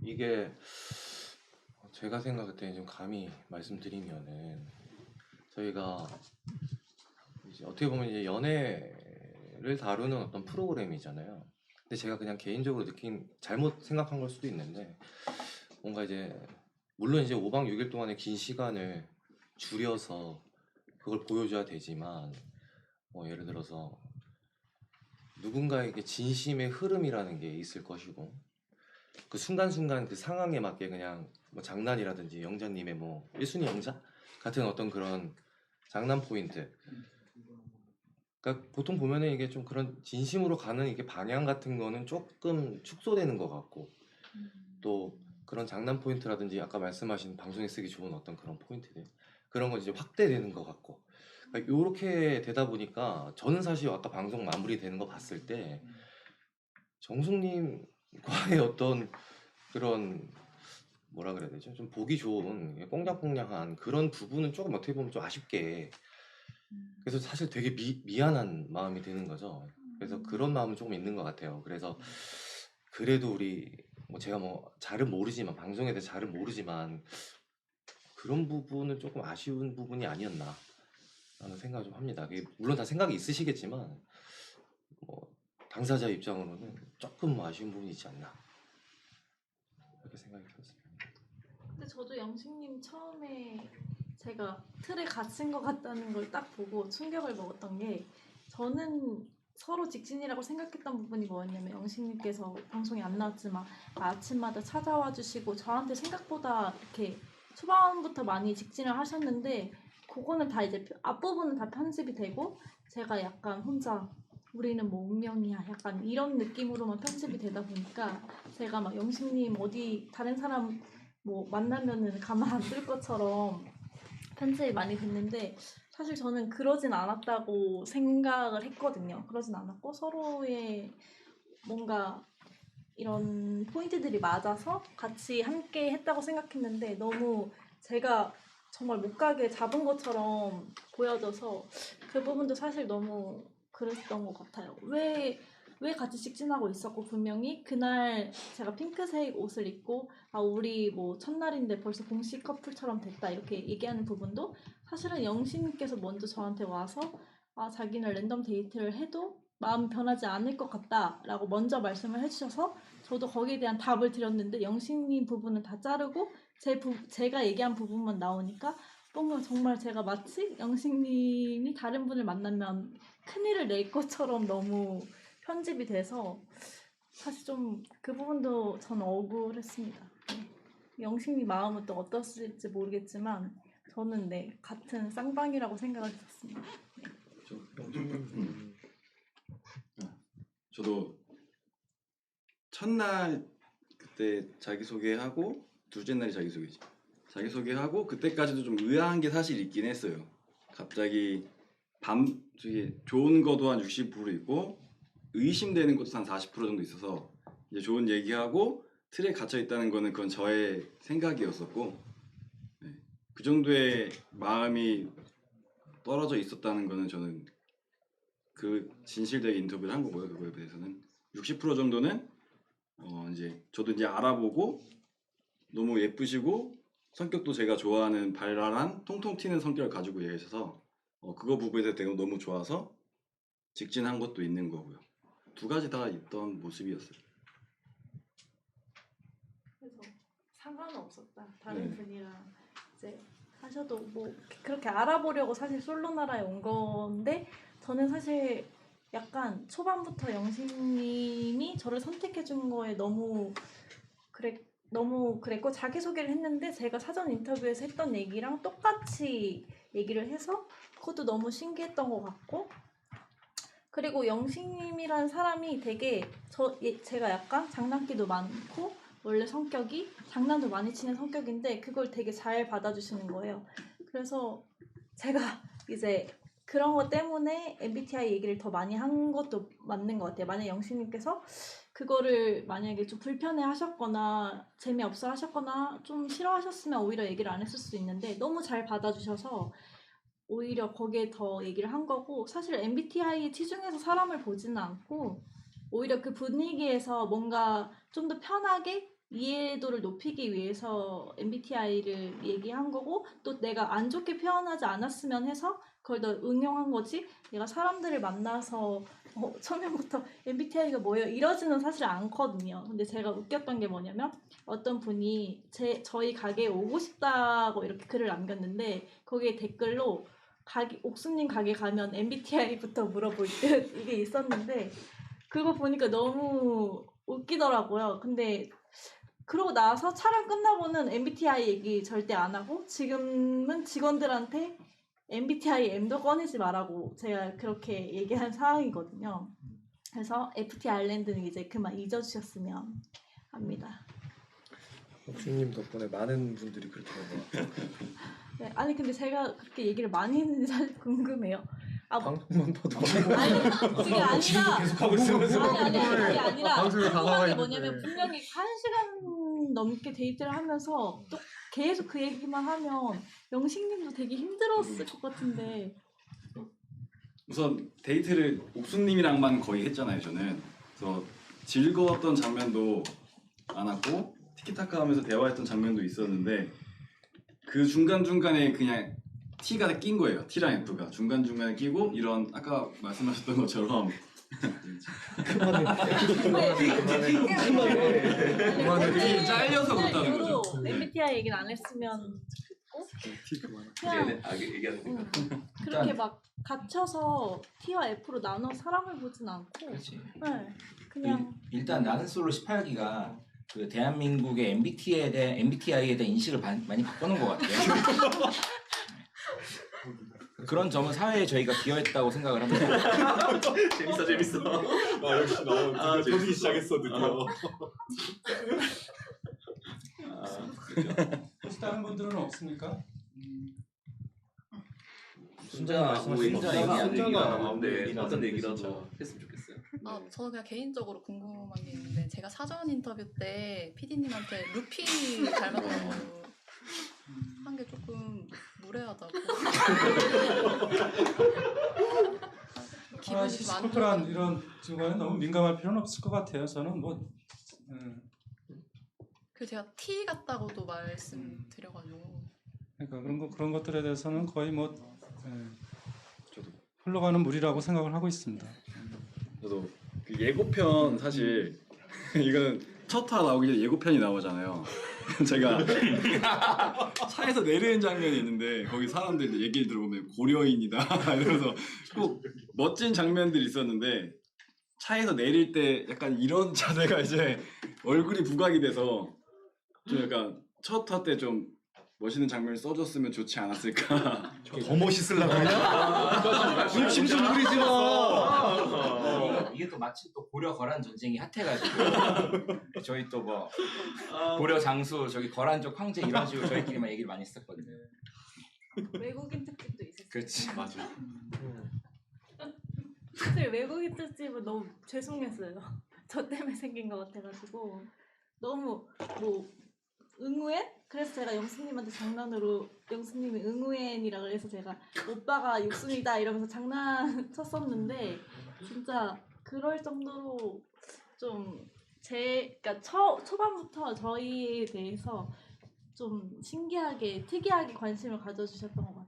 이게 제가 생각할 때 좀 감히 말씀드리면은 저희가 이제 어떻게 보면 이제 연애를 다루는 어떤 프로그램이잖아요. 근데 제가 그냥 개인적으로 느낀 잘못 생각한 걸 수도 있는데 뭔가 이제 물론 이제 5박 6일 동안의 긴 시간을 줄여서 그걸 보여줘야 되지만 뭐 예를 들어서 누군가에게 진심의 흐름이라는 게 있을 것이고 그 순간순간 그 상황에 맞게 그냥 뭐 장난이라든지 영자님의 뭐 1순위 영자 같은 어떤 그런 장난 포인트. 그러니까 보통 보면은 이게 좀 그런 진심으로 가는 이게 방향 같은 거는 조금 축소되는 것 같고 또 그런 장난 포인트라든지 아까 말씀하신 방송에 쓰기 좋은 어떤 그런 포인트들 그런 건 이제 확대되는 것 같고 그러니까 요렇게 되다 보니까 저는 사실 아까 방송 마무리되는 거 봤을 때 정숙님과의 어떤 그런 뭐라 그래야 되죠? 좀 보기 좋은 꽁냥꽁냥한 그런 부분은 조금 어떻게 보면 좀 아쉽게 그래서 사실 되게 미안한 마음이 드는 거죠. 그래서 그런 마음은 조금 있는 것 같아요. 그래서 그래도 우리 뭐 제가 뭐 잘은 모르지만 방송에 대해서 잘은 모르지만 그런 부분은 조금 아쉬운 부분이 아니었나 라는 생각을 좀 합니다. 물론 다 생각이 있으시겠지만 뭐 당사자 입장으로는 조금 아쉬운 부분이 있지 않나 그렇게 생각이 들었습니다. 근데 저도 영식님 처음에 제가 틀에 갇힌 것 같다는 걸 딱 보고 충격을 먹었던 게 저는 서로 직진이라고 생각했던 부분이 뭐였냐면 영식님께서 방송에 안 나왔지만 아침마다 찾아와 주시고 저한테 생각보다 이렇게 초반부터 많이 직진을 하셨는데 그거는 다 이제 앞부분은 다 편집이 되고 제가 약간 혼자 우리는 뭐 운명이야 약간 이런 느낌으로만 편집이 되다 보니까 제가 막 영식님 어디 다른 사람 뭐 만나면은 가만 안 둘 것처럼 편집이 많이 됐는데 사실 저는 그러진 않았다고 생각을 했거든요. 그러진 않았고 서로의 뭔가 이런 포인트들이 맞아서 같이 함께 했다고 생각했는데 너무 제가 정말 못 가게 잡은 것처럼 보여져서 그 부분도 사실 너무 그랬던 것 같아요. 왜 같이 직진하고 있었고 분명히 그날 제가 핑크색 옷을 입고 아 우리 뭐 첫날인데 벌써 공식 커플처럼 됐다 이렇게 얘기하는 부분도 사실은 영신님께서 먼저 저한테 와서 아 자기는 랜덤 데이트를 해도 마음 변하지 않을 것 같다라고 먼저 말씀을 해주셔서 저도 거기에 대한 답을 드렸는데 영식님 부분은 다 자르고 제가 얘기한 부분만 나오니까 뭔가 정말 제가 마치 영식님이 다른 분을 만나면 큰일을 낼 것처럼 너무 편집이 돼서 사실 좀 그 부분도 저는 억울했습니다. 네. 영식님 마음은 또 어떻을지 모르겠지만 저는 네 같은 쌍방이라고 생각을 했습니다. 저도 첫날 그때 자기소개하고 둘째 날이 자기소개지. 자기소개하고 그때까지도 좀 의아한 게 사실 있긴 했어요. 갑자기 저기 좋은 것도 한 60% 있고 의심되는 것도 한 40% 정도 있어서 이제 좋은 얘기하고 틀에 갇혀 있다는 거는 그건 저의 생각이었었고 네. 그 정도의 마음이 떨어져 있었다는 거는 저는 그 진실되게 인터뷰를 한 거고요. 그거에 대해서는 60% 정도는 이제 저도 이제 알아보고 너무 예쁘시고 성격도 제가 좋아하는 발랄한 통통 튀는 성격을 가지고 계셔서 그거 부분에 대해서 너무 좋아서 직진한 것도 있는 거고요. 두 가지 다 있던 모습이었어요. 그래서 상관은 없었다. 다른 분이랑 이제 하셔도 뭐 그렇게 알아보려고 사실 솔로나라에 온 건데 저는 사실 약간 초반부터 영식님이 저를 선택해 준 거에 너무 그랬고 자기소개를 했는데 제가 사전 인터뷰에서 했던 얘기랑 똑같이 얘기를 해서 그것도 너무 신기했던 것 같고 그리고 영식님이라는 사람이 되게 제가 약간 장난기도 많고 원래 성격이 장난도 많이 치는 성격인데 그걸 되게 잘 받아주시는 거예요. 그래서 제가 이제 그런 것 때문에 MBTI 얘기를 더 많이 한 것도 맞는 것 같아요. 만약 영식님께서 그거를 만약에 좀 불편해 하셨거나 재미없어 하셨거나 좀 싫어하셨으면 오히려 얘기를 안 했을 수 있는데 너무 잘 받아주셔서 오히려 거기에 더 얘기를 한 거고 사실 MBTI에 치중해서 사람을 보지는 않고 오히려 그 분위기에서 뭔가 좀 더 편하게 이해도를 높이기 위해서 MBTI를 얘기한 거고 또 내가 안 좋게 표현하지 않았으면 해서 그걸 더 응용한 거지 내가 사람들을 만나서 처음부터 MBTI가 뭐예요? 이러지는 사실 않거든요. 근데 제가 웃겼던 게 뭐냐면 어떤 분이 저희 가게에 오고 싶다고 이렇게 글을 남겼는데 거기에 댓글로 옥수님 가게 가면 MBTI부터 물어볼 듯 이게 있었는데 그거 보니까 너무 웃기더라고요. 근데 그러고 나서 촬영 끝나고는 MBTI 얘기 절대 안 하고 지금은 직원들한테 MBTI M도 꺼내지 말라고 제가 그렇게 얘기한 상황이거든요. 그래서 FT 아일랜드는 이제 그만 잊어주셨으면 합니다. 옥수님 덕분에 많은 분들이 그렇게 된 것 같아요. 네, 아니 근데 제가 그렇게 얘기를 많이 했는지 사실 궁금해요. 방송만 봐도 아니 그게 아니라 계속하고 있으면서 아니 그게 아니라 방송에 궁금한 강화가 게 있는데. 뭐냐면 분명히 1시간 넘게 데이트를 하면서 또 계속 그 얘기만 하면 영식님도 되게 힘들었을 것 같은데 우선 데이트를 옥수님이랑만 거의 했잖아요. 저는 그래서 즐거웠던 장면도 많았고 티키타카 하면서 대화했던 장면도 있었는데 그 중간중간에 그냥 T가 낀 거예요. T랑 F가 중간중간에 끼고 이런 아까 말씀하셨던 것처럼 그만해. 잘려서 그렇다는 거죠. MBTI 얘기는 안 했으면 T 그만. 그냥 얘기하는 거. 그렇게 막 갇혀서 T와 F로 나눠 사람을 보진 않고 그렇지. 네, 그냥 일단 나는 솔로 18기가 그 대한민국의 MBTI에 대한 인식을 많이 바꾸는 것 같아요. 그런 점은 사회에 저희가 기여했다고 생각을 합니다. 재밌어. 아 역시 나온 드디어 시작했어 드디어. 혹시 다른 분들은 없습니까? 순자가 어떤 얘기라도 했으면 좋겠어요. 저는 그냥 개인적으로 궁금한 게 있는데 제가 사전 인터뷰 때 PD님한테 루피 닮았다고 한 게 조금 무례하다고 기분이 시시콜콜한 이런 증거에 너무 민감할 필요는 없을 것 같아요. 저는 그 제가 T 같다고도 말씀드려가지고 그러니까 그런 것들에 대해서는 거의 흘러가는 물이라고 생각을 하고 있습니다. 저도 그 예고편 사실 이거는 첫 화 나오기 전에 예고편이 나오잖아요. 제가 차에서 내리는 장면이 있는데 거기 사람들 얘기를 들어보면 고려인이다 이러면서 꼭 멋진 장면들이 있었는데 차에서 내릴 때 약간 이런 자세가 이제 얼굴이 부각이 돼서 좀 약간 첫 화 때 좀 멋있는 장면을 써줬으면 좋지 않았을까. 더 멋있으려고 그러냐? 중심 좀 부리지 마. 이게 또 마침 또 고려 거란 전쟁이 핫해가지고 저희 또 뭐 고려 장수 저기 거란족 황제 이런 식으로 저희끼리만 얘기를 많이 했었거든요. 외국인 특집도 있었어요. 그렇지. 맞아. 사실 외국인 특집은 너무 죄송했어요. 저 때문에 생긴 것 같아가지고 너무 응우엔? 그래서 제가 영수님한테 장난으로 영수님이 응우엔이라고 해서 제가 오빠가 육순이다 이러면서 장난쳤었는데 진짜 그럴 정도로 좀 그러니까 초반부터 저희에 대해서 좀 신기하게 특이하게 관심을 가져주셨던 것 같아요.